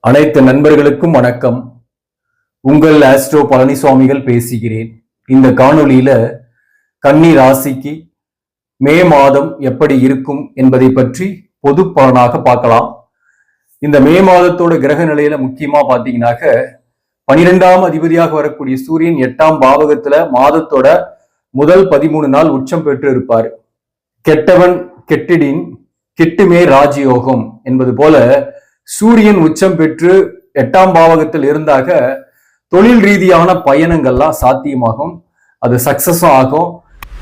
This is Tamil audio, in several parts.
அனைத்து நண்பர்களுக்கும் வணக்கம். உங்கள் ஆஸ்ட்ரோ பழனிசுவாமிகள் பேசுகிறேன். இந்த காணொளியில கன்னி ராசிக்கு மே மாதம் எப்படி இருக்கும் என்பதை பற்றி பொது பலனாக பார்க்கலாம். இந்த மே மாதத்தோட கிரக நிலையில முக்கியமா பாத்தீங்கன்னாக்க 12ஆம் அதிபதியாக வரக்கூடிய சூரியன் 8ஆம் பாவகத்துல மாதத்தோட முதல் 13 நாள் உச்சம் பெற்று இருப்பார். கெட்டவன் கெட்டிடின் கெட்டுமே ராஜயோகம் என்பது போல சூரியன் உச்சம் பெற்று 8ஆம் பாவகத்தில் இருந்தாக தொழில் ரீதியான பயணங்கள்லாம் சாத்தியமாகும். அது சக்சஸும் ஆகும்.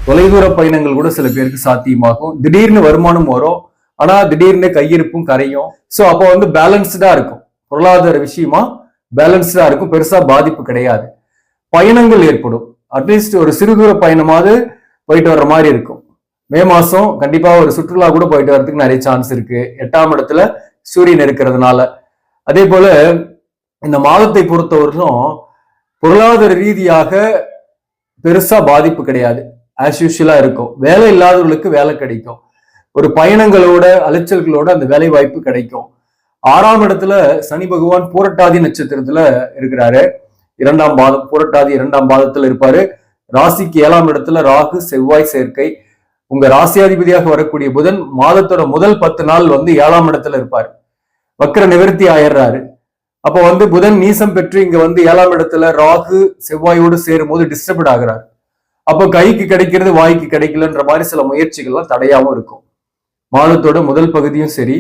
தொலைதூர பயணங்கள் கூட சில பேருக்கு சாத்தியமாகும். திடீர்னு வருமானம் வரும், ஆனா திடீர்னு கையிருப்பும் கரையும். ஸோ அப்போ பேலன்ஸ்டா இருக்கும். பொருளாதார விஷயமா பேலன்ஸ்டா இருக்கும். பெருசா பாதிப்பு கிடையாது. பயணங்கள் ஏற்படும். அட்லீஸ்ட் ஒரு சிறு தூர பயணமாவது போயிட்டு வர்ற மாதிரி இருக்கும். மே மாசம் கண்டிப்பா ஒரு சுற்றுலா கூட போயிட்டு வர்றதுக்கு நிறைய சான்ஸ் இருக்கு, 8ஆம் இடத்துல சூரியன் இருக்கிறதுனால. அதே போல இந்த மாதத்தை பொறுத்தவரைக்கும் பொருளாதார ரீதியாக பெருசா பாதிப்பு கிடையாது. ஆஸ் யூஷுவலா இருக்கும். வேலை இல்லாதவர்களுக்கு வேலை கிடைக்கும். ஒரு பயணங்களோட அலைச்சல்களோட அந்த வேலை வாய்ப்பு கிடைக்கும். 6ஆம் இடத்துல சனி பகவான் பூரட்டாதி நட்சத்திரத்துல இருக்கிறாரு. 2ஆம் பாதம் பூரட்டாதி 2ஆம் பாதத்துல இருப்பாரு. ராசிக்கு 7ஆம் இடத்துல ராகு செவ்வாய் சேர்க்கை. உங்க ராசியாதிபதியாக வரக்கூடிய புதன் மாதத்தோட முதல் 10 நாள் 7ஆம் இடத்துல இருப்பாரு. வக்ர நிவர்த்தி ஆயிடுறாரு. அப்போ புதன் நீசம் பெற்று இங்க 7ஆம் இடத்துல ராகு செவ்வாயோடு சேரும் போது டிஸ்டர்பட் ஆகிறாரு. அப்போ கைக்கு கிடைக்கிறது வாய்க்கு கிடைக்கலன்ற மாதிரி சில முயற்சிகள்லாம் தடையாவும் இருக்கும். மாதத்தோட முதல் பகுதியும் சரி,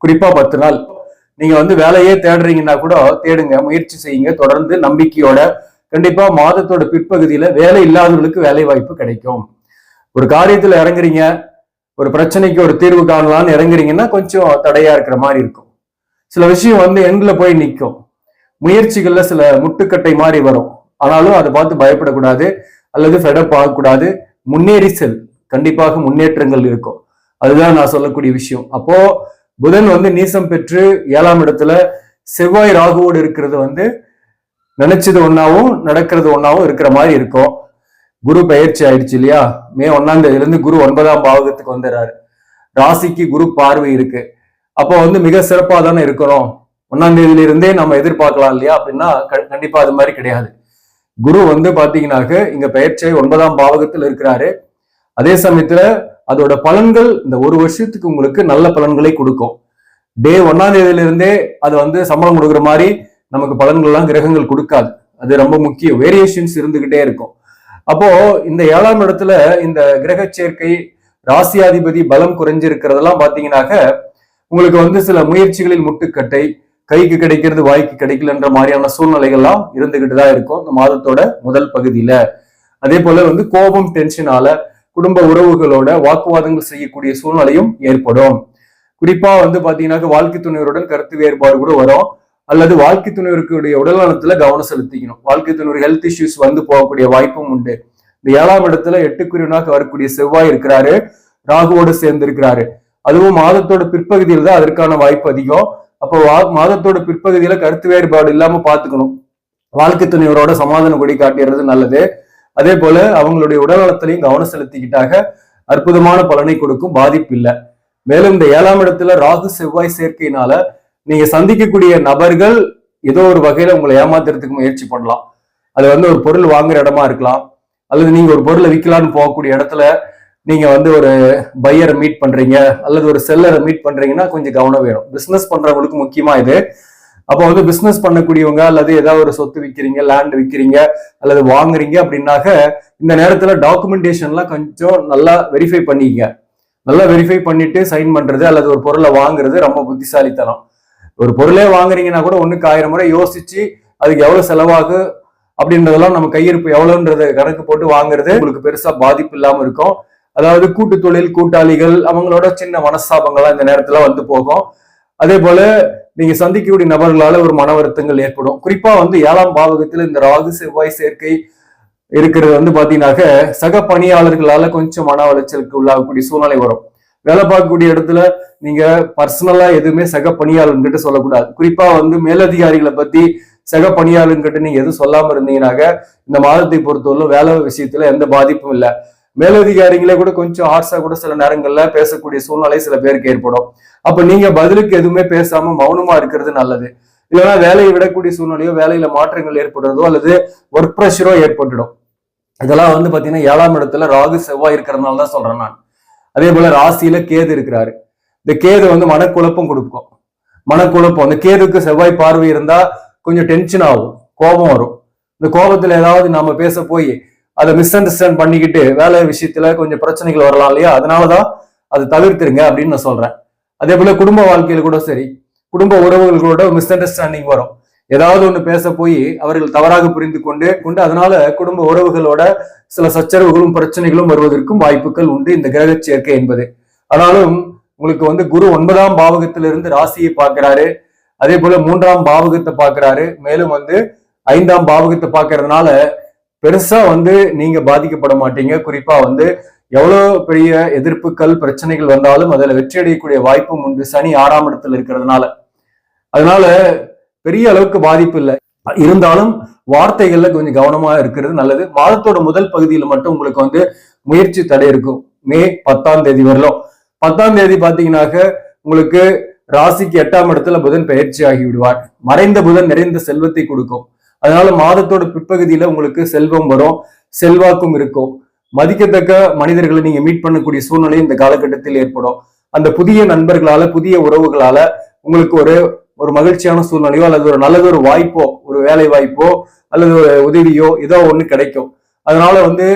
குறிப்பா 10 நாள் நீங்க வேலையே தேடுறீங்கன்னா கூட தேடுங்க, முயற்சி செய்யுங்க தொடர்ந்து நம்பிக்கையோட. கண்டிப்பா மாதத்தோட பிற்பகுதியில வேலை இல்லாதவர்களுக்கு வேலை வாய்ப்பு கிடைக்கும். ஒரு காரியத்துல இறங்குறீங்க, ஒரு பிரச்சனைக்கு ஒரு தீர்வு காணலாம்னு இறங்குறீங்கன்னா கொஞ்சம் தடையா இருக்கிற மாதிரி இருக்கும். சில விஷயம் எண்ட்ல போய் நிற்கும். முயற்சிகள்ல சில முட்டுக்கட்டை மாதிரி வரும். ஆனாலும் அதை பார்த்து பயப்படக்கூடாது அல்லது ஃபெடப் ஆகக்கூடாது. முன்னேறி செல், கண்டிப்பாக முன்னேற்றங்கள் இருக்கும். அதுதான் நான் சொல்லக்கூடிய விஷயம். அப்போ புதன் நீசம் பெற்று 7ஆம் இடத்துல செவ்வாய் ராகுவோடு இருக்கிறது நினைச்சது ஒன்னாவும் நடக்கிறது ஒன்னாவும் இருக்கிற மாதிரி இருக்கும். குரு பயிற்சி ஆயிடுச்சு இல்லையா? மே 1ஆம் தேதியிலிருந்து குரு 9ஆம் பாவகத்துக்கு வந்துடுறாரு. ராசிக்கு குரு பார்வை இருக்கு. அப்போ மிக சிறப்பா தானே இருக்கணும். 1ஆம் தேதியில இருந்தே நம்ம எதிர்பார்க்கலாம் இல்லையா? அப்படின்னா கண்டிப்பா அது மாதிரி கிடையாது. குரு பாத்தீங்கன்னாக்க இங்க பயிற்சியை 9ஆம் பாவகத்தில் இருக்கிறாரு. அதே சமயத்துல அதோட பலன்கள் இந்த ஒரு வருஷத்துக்கு உங்களுக்கு நல்ல பலன்களை கொடுக்கும். டே 1ஆம் தேதியில இருந்தே அது சம்பளம் கொடுக்குற மாதிரி நமக்கு பலன்கள் எல்லாம் கிரகங்கள் கொடுக்காது. அது ரொம்ப முக்கியம். வேரியேஷன்ஸ் இருந்துகிட்டே இருக்கும். அப்போ இந்த 7ஆம் இடத்துல இந்த கிரக சேர்க்கை, ராசியாதிபதி பலம் குறைஞ்சிருக்கிறதெல்லாம் பாத்தீங்கன்னாக்க உங்களுக்கு சில முயற்சிகளில் முட்டுக்கட்டை, கைக்கு கிடைக்கிறது வாய்க்கு கிடைக்கலன்ற மாதிரியான சூழ்நிலைகள்லாம் இருந்துகிட்டு தான் இருக்கும் இந்த மாதத்தோட முதல் பகுதியில. அதே போல கோபம், டென்ஷனால குடும்ப உறவுகளோட வாக்குவாதங்கள் செய்யக்கூடிய சூழ்நிலையும் ஏற்படும். குறிப்பா பாத்தீங்கன்னாக்க வாழ்க்கை துணைவருடன் கருத்து வேறுபாடு கூட வரும். அல்லது வாழ்க்கை துணைவருக்குடைய உடல் நலத்துல கவனம் செலுத்திக்கணும். வாழ்க்கை துணைவர் ஹெல்த் இஷ்யூஸ் போகக்கூடிய வாய்ப்பும் உண்டு. இந்த 7ஆம் இடத்துல 8க்குரியவனாக வரக்கூடிய செவ்வாய் இருக்கிறாரு, ராகுவோடு சேர்ந்து இருக்கிறாரு. அதுவும் மாதத்தோட பிற்பகுதியில் தான் அதற்கான வாய்ப்பு அதிகம். அப்போ மாதத்தோட பிற்பகுதியில கருத்து வேறுபாடு இல்லாம பாத்துக்கணும். வாழ்க்கை துணைவரோட சமாதான கொடி காட்டிடுறது நல்லது. அதே போல அவங்களுடைய உடல் நலத்திலையும் கவனம் செலுத்திக்கிட்டாக அற்புதமான பலனை கொடுக்கும், பாதிப்பு இல்லை. மேலும் இந்த 7ஆம் இடத்துல ராகு செவ்வாய் சேர்க்கையினால நீங்க சந்திக்கக்கூடிய நபர்கள் ஏதோ ஒரு வகையில உங்களை ஏமாத்துறதுக்கு முயற்சி பண்ணலாம். அது ஒரு பொருள் வாங்குற இடமா இருக்கலாம், அல்லது நீங்க ஒரு பொருளை விற்கலான்னு போகக்கூடிய இடத்துல நீங்க ஒரு பையரை மீட் பண்றீங்க அல்லது ஒரு செல்லரை மீட் பண்றீங்கன்னா கொஞ்சம் கவனம் வேணும். பிசினஸ் பண்றவங்களுக்கு முக்கியமா இது. அப்போ பிசினஸ் பண்ணக்கூடியவங்க அல்லது ஏதாவது ஒரு சொத்து விற்கிறீங்க, லேண்ட் விற்கிறீங்க அல்லது வாங்குறீங்க அப்படின்னாக்க இந்த நேரத்துல டாக்குமெண்டேஷன்லாம் கொஞ்சம் நல்லா வெரிஃபை பண்ணிக்க. நல்லா வெரிஃபை பண்ணிட்டு சைன் பண்றது அல்லது ஒரு பொருளை வாங்குறது ரொம்ப புத்திசாலித்தனம். ஒரு பொருளே வாங்குறீங்கன்னா கூட 1க்கு 1000 முறை யோசிச்சு அதுக்கு எவ்வளவு செலவாகும் அப்படின்றதெல்லாம் நம்ம கையிருப்பு எவ்வளவுன்றத கணக்கு போட்டு வாங்குறது உங்களுக்கு பெருசா பாதிப்பு இல்லாம இருக்கும். அதாவது கூட்டு தொழில் கூட்டாளிகள் அவங்களோட சின்ன மனஸ்தாபங்கள்லாம் இந்த நேரத்துல போகும். அதே போல நீங்க சந்திக்கக்கூடிய நபர்களால ஒரு மன வருத்தங்கள் ஏற்படும். குறிப்பா 7ஆம் பாவகத்துல இந்த ராகு செவ்வாய் சேர்க்கை இருக்கிறது பாத்தீங்கன்னாக்க சக பணியாளர்களால கொஞ்சம் மன உளைச்சலுக்கு உள்ளாகக்கூடிய சூழ்நிலை வரும். வேலை பார்க்கக்கூடிய இடத்துல நீங்க பர்சனலா எதுவுமே சக பணியாளர்கிட்ட சொல்லக்கூடாது. குறிப்பா மேலதிகாரிகளை பத்தி சக பணியாளர்கிட்ட நீங்க எதுவும் சொல்லாம இருந்தீங்கன்னாக்க இந்த மாதத்தை பொறுத்தவரை வேலை விஷயத்துல எந்த பாதிப்பும் இல்லை. மேலதிகாரிகளே கூட கொஞ்சம் ஹார்ஷா கூட சில நேரங்கள்ல பேசக்கூடிய சூழ்நிலை சில பேருக்கு ஏற்படும். அப்ப நீங்க பதிலுக்கு எதுவுமே பேசாம மௌனமா இருக்கிறது நல்லது. இல்லைன்னா வேலையை விடக்கூடிய சூழ்நிலையோ, வேலையில மாற்றங்கள் ஏற்படுறதோ அல்லது ஒர்க் ப்ரெஷரோ ஏற்பட்டுடும். இதெல்லாம் வந்து பாத்தீங்கன்னா 7ஆம் இடத்துல ராகு செவ்வாய் இருக்கிறதுனால தான் சொல்றேன் நான். அதே போல ராசியில கேது இருக்கிறாரு. இந்த கேது வந்து மனக்குழப்பம் கொடுக்கும். மனக்குழப்பம், அந்த கேதுக்கு செவ்வாய் பார்வை இருந்தா கொஞ்சம் டென்ஷன் ஆகும், கோபம் வரும். இந்த கோபத்துல ஏதாவது நாம பேச போய் அதை மிஸ் அண்டர்ஸ்டாண்ட் பண்ணிக்கிட்டு வேலை விஷயத்துல கொஞ்சம் பிரச்சனைகள் வரலாம் இல்லையா? அதனாலதான் அதை தவிர்த்துருங்க அப்படின்னு நான் சொல்றேன். அதே போல குடும்ப வாழ்க்கையில கூட சரி, குடும்ப உறவுகளோட மிஸ் அண்டர்ஸ்டாண்டிங் வரும். ஏதாவது ஒண்ணு பேச போய் அவர்கள் தவறாக புரிந்து கொண்டு அதனால குடும்ப உறவுகளோட சில சச்சரவுகளும் பிரச்சனைகளும் வருவதற்கும் வாய்ப்புகள் உண்டு இந்த கிரக சேர்க்கை என்பது. ஆனாலும் உங்களுக்கு வந்து குரு 9ஆம் பாவகத்திலிருந்து ராசியை பார்க்கிறாரு, அதே போல 3ஆம் பாவகத்தை பார்க்கிறாரு, மேலும் வந்து 5ஆம் பாவகத்தை பார்க்கறதுனால பெருசா வந்து நீங்க பாதிக்கப்பட மாட்டீங்க. குறிப்பா வந்து எவ்வளவு பெரிய எதிர்ப்புகள் பிரச்சனைகள் வந்தாலும் அதுல வெற்றி அடையக்கூடிய வாய்ப்பும் உண்டு, சனி 6ஆம் இடத்துல இருக்கிறதுனால. அதனால பெரிய அளவுக்கு பாதிப்பு இல்லை. இருந்தாலும் வார்த்தைகள்ல கொஞ்சம் கவனமா இருக்கிறது நல்லது. மாதத்தோட முதல் பகுதியில மட்டும் உங்களுக்கு வந்து முயற்சி தடை இருக்கும். மே 10ஆம் தேதி வரலாம். 10ஆம் தேதி பாத்தீங்கன்னாக்க உங்களுக்கு ராசிக்கு 8ஆம் இடத்துல புதன் பயிற்சி ஆகி விடுவார். மறைந்த புதன் நிறைந்த செல்வத்தை கொடுக்கும். அதனால மாதத்தோட பிற்பகுதியில உங்களுக்கு செல்வம் வரும், செல்வாக்கும் இருக்கும். மதிக்கத்தக்க மனிதர்களை நீங்க மீட் பண்ணக்கூடிய சூழ்நிலை இந்த காலகட்டத்தில் ஏற்படும். அந்த புதிய நண்பர்களால, புதிய உறவுகளால உங்களுக்கு ஒரு மகிழ்ச்சியான சூழ்நிலையோ அல்லது ஒரு நல்லதொரு வாய்ப்போ, ஒரு வேலை வாய்ப்போ அல்லது ஒரு உதவியோ ஏதோ ஒண்ணு கிடைக்கும். அதனால வந்து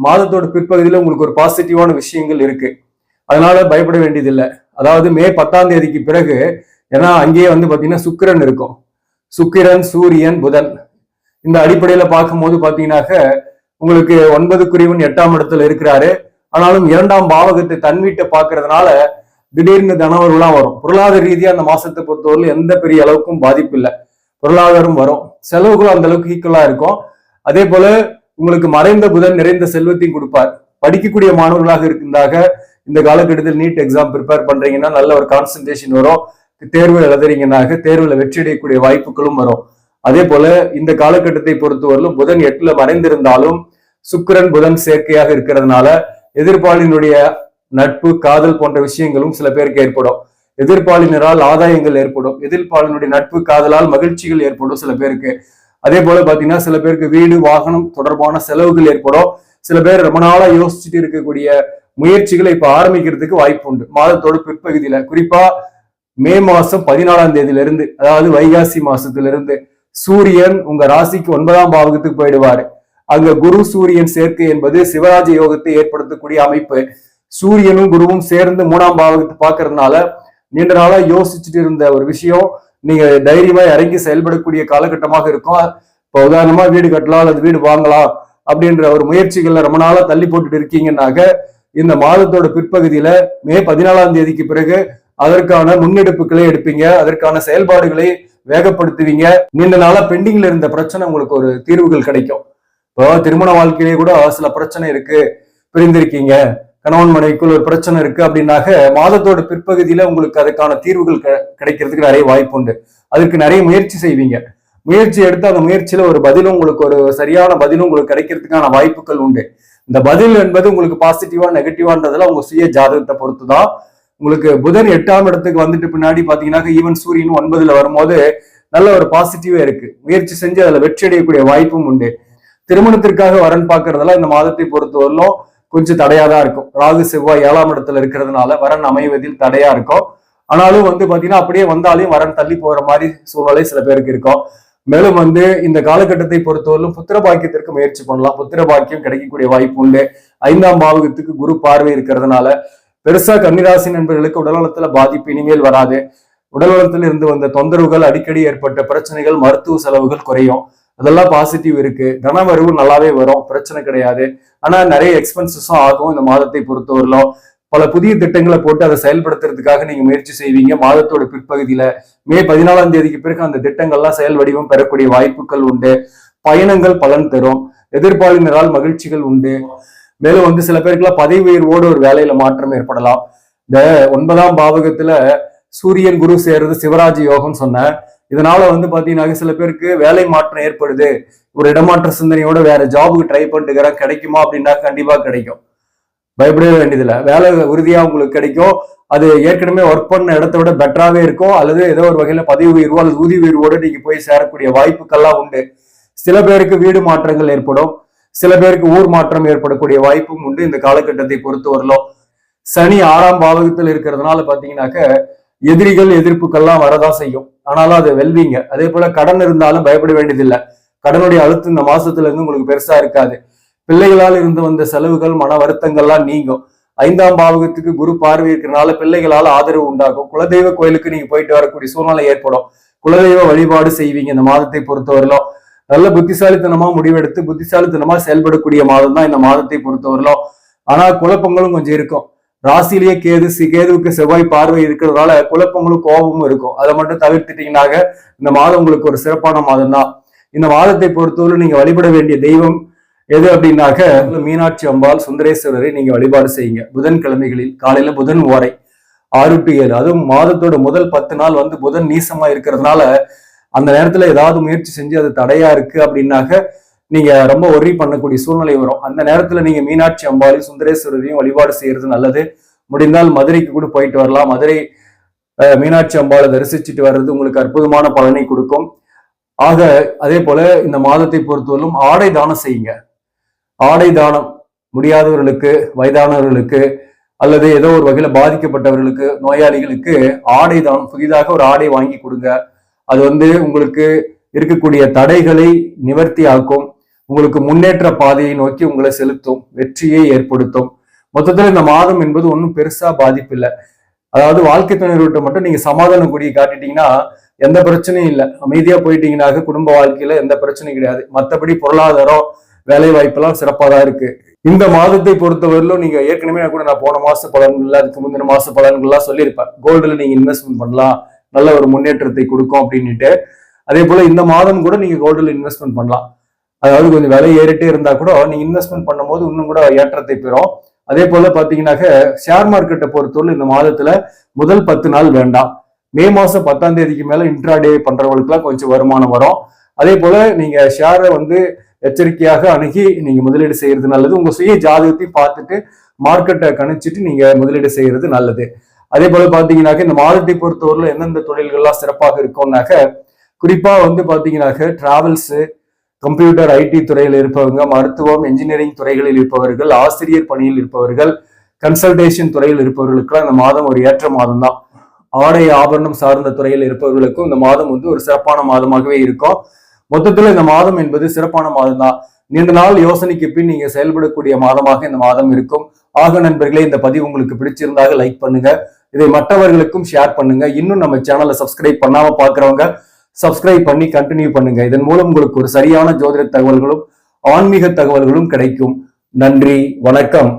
மாதத்தோட பிற்பகுதியில உங்களுக்கு ஒரு பாசிட்டிவான விஷயங்கள் இருக்கு. அதனால பயப்பட வேண்டியதில்லை. அதாவது மே 10ஆம் தேதிக்கு பிறகு, ஏன்னா அங்கேயே வந்து பாத்தீங்கன்னா சுக்கிரன் இருக்கும். சுக்கிரன், சூரியன், புதன், இந்த அடிப்படையில பார்க்கும்போது பாத்தீங்கன்னாக்க உங்களுக்கு 9க்குரியவன் 8ஆம் இடத்துல இருக்கிறாரு. ஆனாலும் 2ஆம் பாவகத்தை தன் வீட்டை பார்க்கறதுனால திடீர்னு தனவர்கள்லாம் வரும். பொருளாதார ரீதியா அந்த மாசத்தை பொறுத்தவரை எந்த பெரிய அளவுக்கும் பாதிப்பு இல்லை. பொருளாதாரம் வரும், செலவுகளும் அந்த அளவுக்கு ஈக்குவலா இருக்கும். அதே போல உங்களுக்கு மறைந்த புதன் நிறைந்த செல்வத்தையும் கொடுப்பார். படிக்கக்கூடிய மாணவர்களாக இருந்தாக இந்த காலகட்டத்தில் நீட் எக்ஸாம் ப்ரிப்பேர் பண்றீங்கன்னா நல்ல ஒரு கான்சன்ட்ரேஷன் வரும். தேர்வு எழுதுறீங்கன்னாக தேர்வுல வெற்றி அடையக்கூடிய வாய்ப்புகளும் வரும். அதே போல இந்த காலகட்டத்தை பொறுத்தவரையிலும் புதன் 8ல மறைந்திருந்தாலும் சுக்கிரன் புதன் சேர்க்கையாக இருக்கிறதுனால எதிர்ப்பாளினுடைய நட்பு, காதல் போன்ற விஷயங்களும் சில பேருக்கு ஏற்படும். எதிர்ப்பாளினரால் ஆதாயங்கள் ஏற்படும். எதிர்ப்பாளினுடைய நட்பு, காதலால் மகிழ்ச்சிகள் ஏற்படும் சில பேருக்கு. அதே போல பாத்தீங்கன்னா சில பேருக்கு வீடு, வாகனம் தொடர்பான செலவுகள் ஏற்படும். சில பேர் ரொம்ப நாளா யோசிச்சுட்டு இருக்கக்கூடிய முயற்சிகளை இப்ப ஆரம்பிக்கிறதுக்கு வாய்ப்பு உண்டு மாதத்தோட பிற்பகுதியில. குறிப்பா மே மாசம் 14ஆம் தேதியிலிருந்து, அதாவது வைகாசி மாசத்திலிருந்து சூரியன் உங்க ராசிக்கு 9ஆம் பாவகத்துக்கு போயிடுவாரு. அங்க குரு சூரியன் சேர்க்கை என்பது சிவராஜ யோகத்தை ஏற்படுத்தக்கூடிய அமைப்பு. சூரியனும் குருவும் சேர்ந்து 3ஆம் பாவகத்தை பார்க்கறதுனால நீண்ட நாளா யோசிச்சுட்டு இருந்த ஒரு விஷயம் நீங்க தைரியமா இறங்கி செயல்படக்கூடிய காலகட்டமாக இருக்கும். இப்போ உதாரணமா வீடு கட்டலாம் அல்லது வீடு வாங்கலாம் அப்படின்ற ஒரு முயற்சிகள்ல ரொம்ப நாளா தள்ளி போட்டுட்டு இருக்கீங்கன்னாக்க இந்த மாதத்தோட பிற்பகுதியில மே 14ஆம் தேதிக்கு பிறகு அதற்கான முன்னெடுப்புகளை எடுப்பீங்க, அதற்கான செயல்பாடுகளை வேகப்படுத்துவீங்க. நீண்ட நாளா பெண்டிங்ல இருந்த பிரச்சனை உங்களுக்கு ஒரு தீர்வுகள் கிடைக்கும். இப்போ திருமண வாழ்க்கையிலேயே கூட சில பிரச்சனை இருக்கு, பிரிந்திருக்கீங்க, கணவன் மனைவிக்குள் ஒரு பிரச்சனை இருக்கு அப்படின்னாக்க மாதத்தோட பிற்பகுதியில உங்களுக்கு அதுக்கான தீர்வுகள் கிடைக்கிறதுக்கு நிறைய வாய்ப்பு உண்டு. அதுக்கு நிறைய முயற்சி செய்வீங்க. முயற்சி எடுத்து அந்த முயற்சியில ஒரு பதிலும் உங்களுக்கு ஒரு சரியான பதிலும் உங்களுக்கு கிடைக்கிறதுக்கான வாய்ப்புகள் உண்டு. இந்த பதில் என்பது உங்களுக்கு பாசிட்டிவா நெகட்டிவான்றதுல உங்க சுய ஜாதகத்தை பொறுத்துதான். உங்களுக்கு புதன் 8ஆம் இடத்துக்கு வந்துட்டு பின்னாடி பாத்தீங்கன்னா ஈவன் சூரியன் 9ல வரும்போது நல்ல ஒரு பாசிட்டிவா இருக்கு. முயற்சி செஞ்சு அதுல வெற்றி அடையக்கூடிய வாய்ப்பும் உண்டு. திருமணத்திற்காக வரன் பார்க்கறதெல்லாம் இந்த மாதத்தை பொறுத்தவரையிலும் கொஞ்சம் தடையாதான் இருக்கும். ராகு செவ்வாய் 7ஆம் இடத்துல இருக்கிறதுனால வரன் அமைவதில் தடையா இருக்கும். ஆனாலும் வந்து பாத்தீங்கன்னா அப்படியே வந்தாலையும் வரன் தள்ளி போற மாதிரி சூழ்நிலை சில பேருக்கு இருக்கும். மேலும் வந்து இந்த காலகட்டத்தை பொறுத்தவரையிலும் புத்திர பாக்கியத்திற்கு முயற்சி பண்ணலாம். புத்திர பாக்கியம் கிடைக்கக்கூடிய வாய்ப்பு உண்டு. 5ஆம் பாவகத்துக்கு குரு பார்வை இருக்கிறதுனால பெருசா கன்னிராசி நண்பர்களுக்கு உடல்நலத்துல பாதிப்பு இனிமேல் வராது. உடல்நலத்துல இருந்து வந்த தொந்தரவுகள், அடிக்கடி ஏற்பட்ட பிரச்சனைகள், மருத்துவ செலவுகள் குறையும். அதெல்லாம் பாசிட்டிவ் இருக்கு. கனவரவு நல்லாவே வரும், பிரச்சனை கிடையாது. ஆனா நிறைய எக்ஸ்பென்சஸும் ஆகும். இந்த மாதத்தை பொறுத்தவரையிலும் பல புதிய திட்டங்களை போட்டு அதை செயல்படுத்துறதுக்காக நீங்க முயற்சி செய்வீங்க. மாதத்தோட பிற்பகுதியில மே 14ஆம் தேதிக்கு பிறகு அந்த திட்டங்கள்லாம் செயல் வடிவம் பெறக்கூடிய வாய்ப்புகள் உண்டு. பயணங்கள் பலன் தரும். எதிர்பாலினரால் மகிழ்ச்சிகள் உண்டு. மேலும் வந்து சில பேருக்குலாம் பதவி உயர்வோடு ஒரு வேலையில மாற்றம் ஏற்படலாம். இந்த 9ஆம் பாவகத்துல சூரியன் குரு சேர்றது சிவராஜ் யோகம் சொன்ன. இதனால வந்து பாத்தீங்கன்னா சில பேருக்கு வேலை மாற்றம் ஏற்படுது, ஒரு இடமாற்ற சிந்தனையோட வேற ஜாபுக்கு ட்ரை பண்ணிட்டுக்கிறேன், கிடைக்குமா அப்படின்னா கண்டிப்பா கிடைக்கும். பயப்படவே வேண்டியதில்லை. வேலை உறுதியா உங்களுக்கு கிடைக்கும். அது ஏற்கனவே ஒர்க் பண்ண இடத்த விட பெட்டராகவே இருக்கும். அல்லது ஏதோ ஒரு வகையில பதவி உயர்வோ அல்லது ஊதிய உயர்வோடு நீங்க போய் சேரக்கூடிய வாய்ப்புகள்லாம் உண்டு. சில பேருக்கு வீடு மாற்றங்கள் ஏற்படும். சில பேருக்கு ஊர் மாற்றம் ஏற்படக்கூடிய வாய்ப்பும் உண்டு. இந்த காலகட்டத்தை பொறுத்து வரலாம். சனி 6ஆம் பாவகத்தில் இருக்கிறதுனால பாத்தீங்கன்னாக்க எதிரிகள் எதிர்ப்புகள்லாம் வரதான் செய்யும். ஆனாலும் அதை வெல்வீங்க. அதே போல கடன் இருந்தாலும் பயப்பட வேண்டியதில்லை. கடனுடைய அழுத்தம் இந்த மாசத்துல இருந்து உங்களுக்கு பெருசா இருக்காது. பிள்ளைகளால் இருந்து வந்த செலவுகள் மன வருத்தங்கள்லாம் நீங்கும். 5ஆம் பாவகத்துக்கு குரு பார்வை இருக்கிறனால பிள்ளைகளால் ஆதரவு உண்டாகும். குலதெய்வ கோயிலுக்கு நீங்க போயிட்டு வரக்கூடிய சூழ்நிலை ஏற்படும். குலதெய்வ வழிபாடு செய்வீங்க. இந்த மாதத்தை பொறுத்தவரையிலும் நல்ல புத்திசாலித்தனமா முடிவெடுத்து புத்திசாலித்தனமா செயல்படக்கூடிய மாதம் தான் இந்த மாதத்தை பொறுத்தவரையிலும். ஆனா குழப்பங்களும் கொஞ்சம் இருக்கும். ராசிலேயே கேதுவுக்கு செவ்வாய் பார்வை இருக்கிறதுனால குழப்பங்களும் கோபமும் இருக்கும். அதை மட்டும் தவிர்த்துட்டீங்கன்னாக இந்த மாதம் உங்களுக்கு ஒரு சிறப்பான மாதம் தான். இந்த மாதத்தை பொறுத்தவரை நீங்க வழிபட வேண்டிய தெய்வம் எது அப்படின்னாக்க மீனாட்சி அம்பாள் சுந்தரேஸ்வரரை நீங்க வழிபாடு செய்யுங்க. புதன்கிழமைகளில் காலையில புதன் ஓரை 6 to 7. அதுவும் மாதத்தோட முதல் 10 நாள் வந்து புதன் நீசமா இருக்கிறதுனால அந்த நேரத்துல ஏதாவது முயற்சி செஞ்சு அது தடையா இருக்கு அப்படின்னாக்க நீங்க ரொம்ப ஒர்ரி பண்ணக்கூடிய சூழ்நிலை வரும். அந்த நேரத்துல நீங்க மீனாட்சி அம்பாளையும் சுந்தரேஸ்வரரையும் வழிபாடு செய்யறது நல்லது. முடிந்தால் மதுரைக்கு கூட போயிட்டு வரலாம். மதுரை மீனாட்சி அம்பாளை தரிசிச்சுட்டு வர்றது உங்களுக்கு அற்புதமான பலனை கொடுக்கும். ஆக அதே போல இந்த மாதத்தை பொறுத்தவரையிலும் ஆடை தானம் செய்யுங்க. ஆடை தானம் முடியாதவர்களுக்கு, வயதானவர்களுக்கு அல்லது ஏதோ ஒரு வகையில பாதிக்கப்பட்டவர்களுக்கு, நோயாளிகளுக்கு ஆடை தானம், புதிதாக ஒரு ஆடை வாங்கி கொடுங்க. அது வந்து உங்களுக்கு இருக்கக்கூடிய தடைகளை நிவர்த்தி ஆக்கும். உங்களுக்கு முன்னேற்ற பாதையை நோக்கி உங்களை செலுத்தும், வெற்றியை ஏற்படுத்தும். மொத்தத்துல இந்த மாதம் என்பது ஒன்றும் பெருசா பாதிப்பு இல்லை. அதாவது வாழ்க்கை துணைவர்கிட்ட மட்டும் நீங்க சமாதானம் கூடிய காட்டிட்டீங்கன்னா எந்த பிரச்சனையும் இல்லை. அமைதியா போயிட்டீங்கன்னாக்க குடும்ப வாழ்க்கையில எந்த பிரச்சனையும் கிடையாது. மற்றபடி பொருளாதாரம், வேலை வாய்ப்பெல்லாம் சிறப்பாக தான் இருக்கு. இந்த மாதத்தை பொறுத்தவரையிலும் நீங்க ஏற்கனவே கூட நான் போன மாச பலன்கள், அதுக்கு முந்தின மாச பலன்கள்லாம் சொல்லியிருப்பேன். கோல்டுல நீங்க இன்வெஸ்ட்மெண்ட் பண்ணலாம், நல்ல ஒரு முன்னேற்றத்தை கொடுக்கும் அப்படின்னுட்டு. அதே போல இந்த மாதம் கூட நீங்க கோல்டுல இன்வெஸ்ட்மெண்ட் பண்ணலாம். அதாவது கொஞ்சம் விலை ஏறிட்டே இருந்தா கூட நீங்க இன்வெஸ்ட்மெண்ட் பண்ணும்போது இன்னும் கூட ஏற்றத்தை பெறும். அதே போல பாத்தீங்கன்னாக்க ஷேர் மார்க்கெட்டை பொறுத்தவரை இந்த மாதத்துல முதல் 10 நாள் வேண்டாம். மே மாசம் 10ஆம் தேதிக்கு மேல இன்ட்ராடே பண்றவங்களுக்குலாம் கொஞ்சம் வருமானம் வரும். அதே போல நீங்க ஷேரை வந்து எச்சரிக்கையாக அணுகி நீங்க முதலீடு செய்யறது நல்லது. உங்க சுய ஜாதகத்தையும் பார்த்துட்டு மார்க்கெட்டை கணிச்சிட்டு நீங்க முதலீடு செய்யறது நல்லது. அதே போல பாத்தீங்கன்னாக்க இந்த மாதத்தை பொறுத்தவரையில எந்தெந்த தொழில்கள்லாம் சிறப்பாக இருக்கும்னாக்க குறிப்பா வந்து பாத்தீங்கன்னாக்க டிராவல்ஸ், கம்ப்யூட்டர், ஐடி துறையில் இருப்பவங்க, மருத்துவம், என்ஜினியரிங் துறைகளில் இருப்பவர்கள், ஆசிரியர் பணியில் இருப்பவர்கள், கன்சல்டேஷன் துறையில் இருப்பவர்களுக்கெல்லாம் இந்த மாதம் ஒரு ஏற்ற மாதம் தான். ஆடை ஆபரணம் சார்ந்த துறையில் இருப்பவர்களுக்கும் இந்த மாதம் வந்து ஒரு சிறப்பான மாதமாகவே இருக்கும். மொத்தத்துல இந்த மாதம் என்பது சிறப்பான மாதம் தான். நீண்ட நாள் யோசனைக்கு பின் நீங்க செயல்படக்கூடிய மாதமாக இந்த மாதம் இருக்கும். ஆக நண்பர்களே, இந்த பதிவு உங்களுக்கு பிடிச்சிருந்தாக லைக் பண்ணுங்க. இதை மற்றவர்களுக்கும் ஷேர் பண்ணுங்க. இன்னும் நம்ம சேனலை சப்ஸ்கிரைப் பண்ணாம பாக்குறவங்க சப்ஸ்கிரைப் பண்ணி கண்டினியூ பண்ணுங்க. இதன் மூலம் உங்களுக்கு ஒரு சரியான ஜோதிட தகவல்களும் ஆன்மீக தகவல்களும் கிடைக்கும். நன்றி, வணக்கம்.